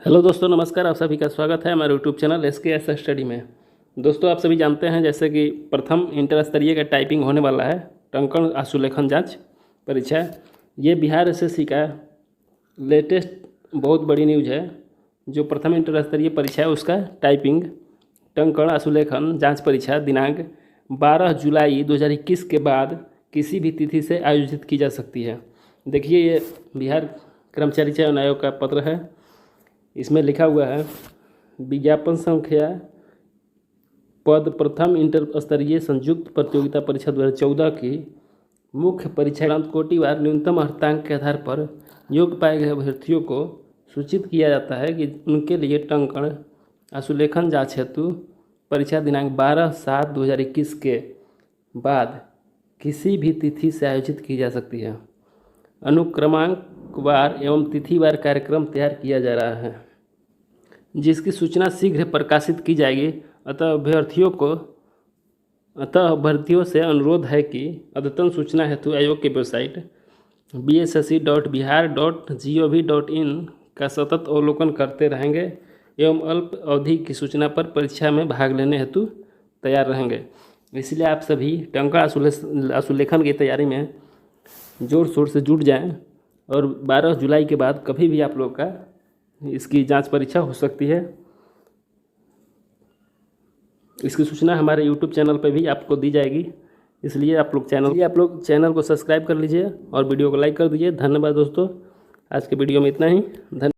Hello दोस्तों, नमस्कार। आप सभी का स्वागत है हमारे यूट्यूब चैनल SKS स्टडी में। दोस्तों, आप सभी जानते हैं जैसे कि प्रथम इंटर स्तरीय का टाइपिंग होने वाला है, टंकण आशुलेखन जांच परीक्षा। ये बिहार SSC का लेटेस्ट बहुत बड़ी न्यूज़ है। जो प्रथम इंटर स्तरीय परीक्षा है उसका टाइपिंग टंकण आशुलेखन जांच परीक्षा दिनांक 12 जुलाई 2021 के बाद किसी भी तिथि से आयोजित की जा सकती है। देखिए, ये बिहार कर्मचारी चयन आयोग का पत्र है। इसमें लिखा हुआ है, विज्ञापन संख्या पद प्रथम इंटर स्तरीय संयुक्त प्रतियोगिता परीक्षा 2014 की मुख्य परीक्षा कोटिवार न्यूनतम अर्हतांक के आधार पर योग्य पाए गए अभ्यर्थियों को सूचित किया जाता है कि उनके लिए टंकण आशुलेखन जांच हेतु परीक्षा दिनांक 12/7/2021 के बाद किसी भी तिथि से आयोजित की जा सकती है। अनुक्रमांकवार एवं तिथिवार कार्यक्रम तैयार किया जा रहा है, जिसकी सूचना शीघ्र प्रकाशित की जाएगी। अतः अभ्यर्थियों से अनुरोध है कि अद्यतन सूचना हेतु आयोग की वेबसाइट bssc.bihar.gov.in का सतत अवलोकन करते रहेंगे एवं अल्प अवधि की सूचना पर परीक्षा में भाग लेने हेतु तैयार रहेंगे। इसलिए आप सभी टंकण आशुलेखन की तैयारी में जोर शोर से जुट जाएं और 12 जुलाई के बाद कभी भी आप लोग का इसकी जांच परीक्षा हो सकती है। इसकी सूचना हमारे यूट्यूब चैनल पर भी आपको दी जाएगी। इसलिए आप लोग चैनल को सब्सक्राइब कर लीजिए और वीडियो को लाइक कर दीजिए। धन्यवाद दोस्तों, आज के वीडियो में इतना ही।